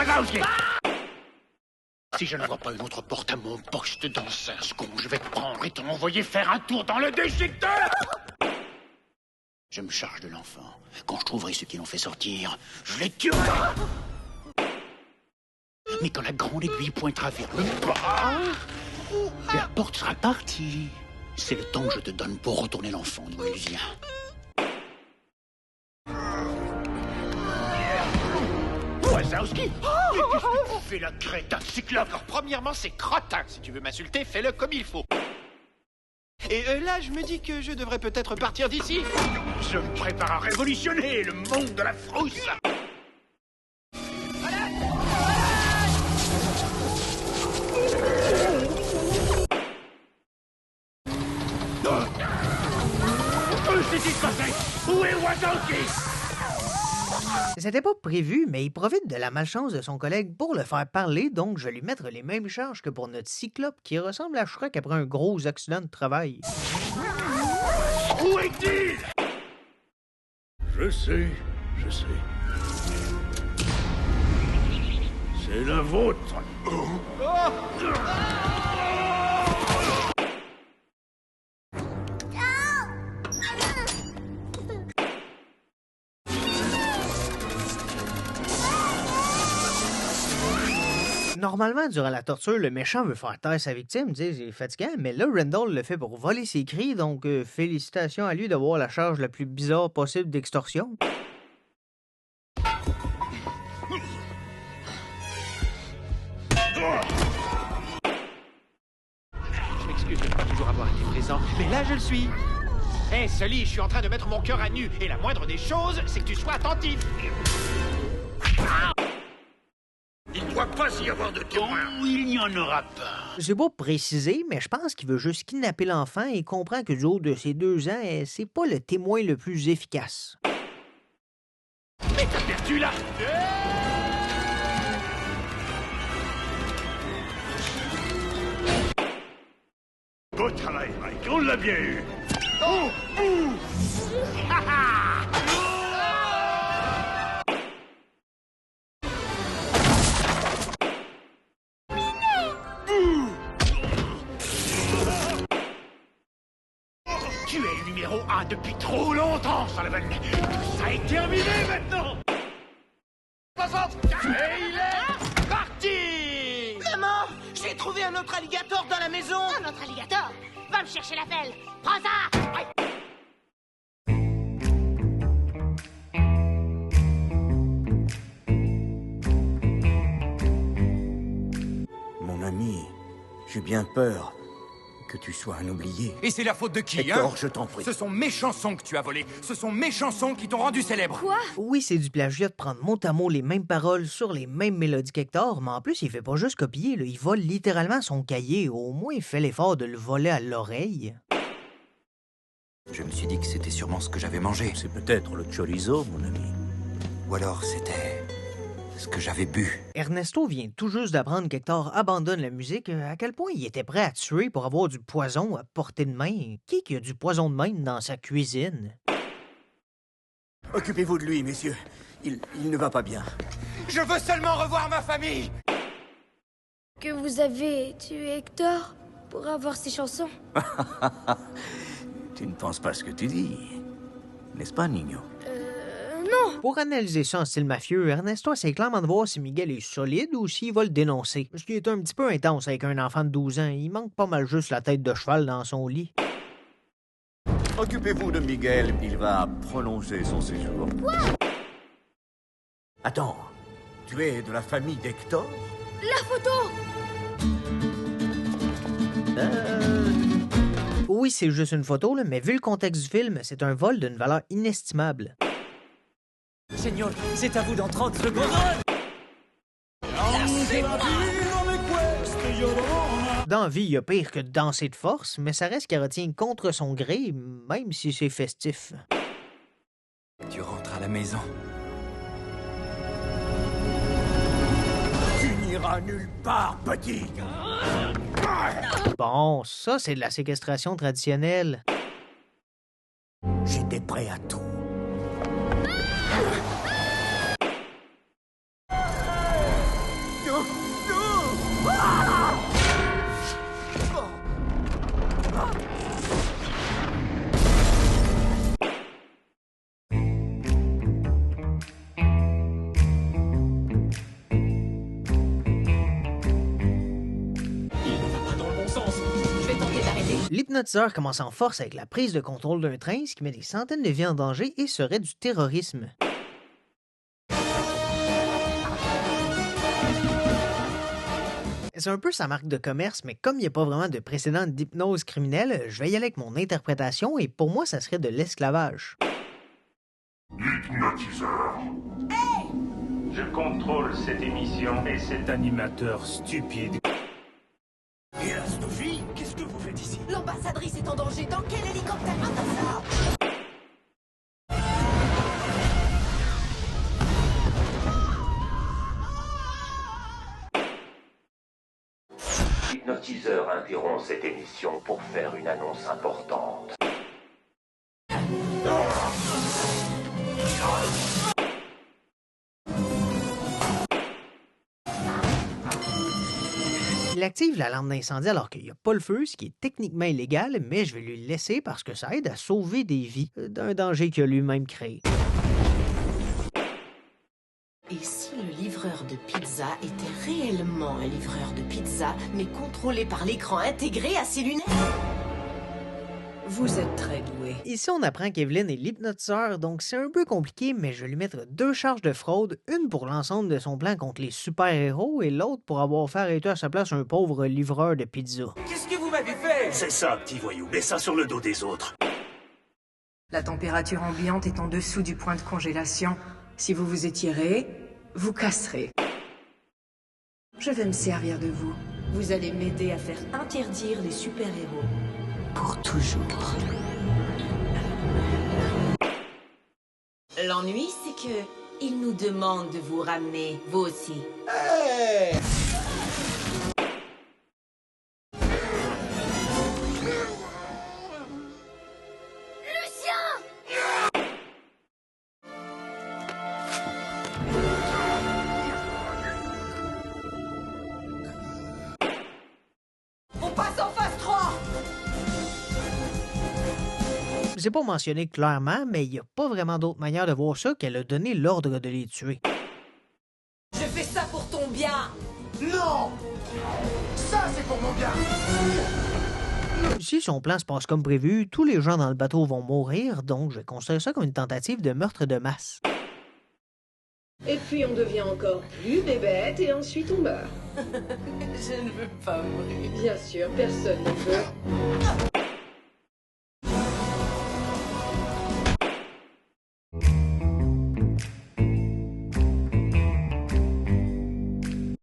Wazowski! Si je ne vois pas une autre porte à mon poste dans un second, je vais te prendre et t'envoyer faire un tour dans le déchiqueteur! Je me charge de l'enfant. Quand je trouverai ceux qui l'ont fait sortir, je les tuerai! Mais quand la grande aiguille pointera vers le bas, la porte sera partie. C'est le temps que je te donne pour retourner l'enfant d'où il vient. Wazowski! Mais qu'est-ce que tu fais là, crétin de cyclope? Alors, premièrement, c'est crottin. Si tu veux m'insulter, fais-le comme il faut. Et là, je me dis que je devrais peut-être partir d'ici. Je me prépare à révolutionner le monde de la frousse! Où est Wazowski? C'était pas prévu, mais il profite de la malchance de son collègue pour le faire parler, donc je vais lui mettre les mêmes charges que pour notre cyclope qui ressemble à Shrek après un gros accident de travail. Où est-il? Je sais. C'est la vôtre. Normalement, durant la torture, le méchant veut faire taire sa victime, tu sais, c'est fatigant, mais là, Randall le fait pour voler ses cris, donc félicitations à lui d'avoir la charge la plus bizarre possible d'extorsion. Je m'excuse de ne pas toujours avoir été présent, mais là, je le suis. Hé, Sully, je suis en train de mettre mon cœur à nu, et la moindre des choses, c'est que tu sois attentif. Il ne doit pas y avoir de témoins. Oh, il n'y en aura pas. C'est pas précisé, mais je pense qu'il veut juste kidnapper l'enfant et comprend que du haut de ses 2 ans, c'est pas le témoin le plus efficace. Mais t'as perdu là! Beau travail, Mike. On l'a bien eu. Oh! Ouh! Ha ha! Tu es le numéro 1 depuis trop longtemps, Sullivan. Tout ça est terminé maintenant. Et il est parti. Maman, j'ai trouvé un autre alligator dans la maison. Un autre alligator? Va me chercher la pelle. Prends ça. Mon ami, j'ai bien peur que tu sois un oublié. Et c'est la faute de qui, Hector, hein? je t'en prie. Ce sont mes chansons que tu as volées. Ce sont mes chansons qui t'ont rendu célèbre. Quoi? Oui, c'est du plagiat de prendre mot à mot les mêmes paroles sur les mêmes mélodies qu'Hector, mais en plus, il fait pas juste copier, là, il vole littéralement son cahier. Au moins, il fait l'effort de le voler à l'oreille. Je me suis dit que c'était sûrement ce que j'avais mangé. C'est peut-être le chorizo, mon ami. Ou alors c'était ce que j'avais bu. Ernesto vient tout juste d'apprendre qu'Hector abandonne la musique, à quel point il était prêt à tuer pour avoir du poison à portée de main. Qui a du poison de main dans sa cuisine? Occupez-vous de lui, messieurs. Il ne va pas bien. Je veux seulement revoir ma famille. Que vous avez tué Hector pour avoir ces chansons? Tu ne penses pas ce que tu dis, n'est-ce pas, Nino? Non. Pour analyser ça en style mafieux, Ernesto essaie clairement de voir si Miguel est solide ou s'il va le dénoncer. Ce qui est un petit peu intense avec un enfant de 12 ans. Il manque pas mal juste la tête de cheval dans son lit. Occupez-vous de Miguel, il va prolonger son séjour. Quoi? Attends, tu es de la famille d'Hector? La photo! Oui, c'est juste une photo, là, mais vu le contexte du film, c'est un vol d'une valeur inestimable. Seigneur, c'est à vous dans 30 secondes. Dans la vie, il y a pire que de danser de force, mais ça reste qu'il retient contre son gré, même si c'est festif. Tu rentres à la maison. Tu n'iras nulle part, petit. Bon, ça, c'est de la séquestration traditionnelle. J'étais prêt à tout. L'hypnotiseur commence en force avec la prise de contrôle d'un train, ce qui met des centaines de vies en danger et serait du terrorisme. C'est un peu sa marque de commerce, mais comme il n'y a pas vraiment de précédent d'hypnose criminelle, je vais y aller avec mon interprétation et pour moi, ça serait de l'esclavage. L'hypnotiseur. Je contrôle cette émission et cet animateur stupide. Et Astophi, qu'est-ce que vous faites ici? L'ambassadrice est en danger. Dans quel hélicoptère ça? L'hypnotiseur interrompt cette émission pour faire une annonce importante. Il active l'alarme d'incendie alors qu'il n'y a pas le feu, ce qui est techniquement illégal, mais je vais lui laisser parce que ça aide à sauver des vies d'un danger qu'il a lui-même créé. Et si le livreur de pizza était réellement un livreur de pizza, mais contrôlé par l'écran intégré à ses lunettes? Vous êtes très doué. Ici, on apprend qu'Evelyn est l'hypnotiseur, donc c'est un peu compliqué, mais je vais lui mettre 2 charges de fraude, une pour l'ensemble de son plan contre les super-héros et l'autre pour avoir fait arrêter à sa place un pauvre livreur de pizza. Qu'est-ce que vous m'avez fait? C'est ça, petit voyou. Mets ça sur le dos des autres. La température ambiante est en dessous du point de congélation. Si vous vous étirez, vous casserez. Je vais me servir de vous. Vous allez m'aider à faire interdire les super-héros. Pour toujours. L'ennui, c'est que il nous demande de vous ramener, vous aussi. Hey! On passe en phase 3! C'est pas mentionné clairement, mais il n'y a pas vraiment d'autre manière de voir ça qu'elle a donné l'ordre de les tuer. Je fais ça pour ton bien! Non! Ça, c'est pour mon bien! Si son plan se passe comme prévu, tous les gens dans le bateau vont mourir, donc je considère ça comme une tentative de meurtre de masse. Et puis on devient encore plus bébête et ensuite on meurt. Je ne veux pas mourir. Bien sûr, personne ne veut.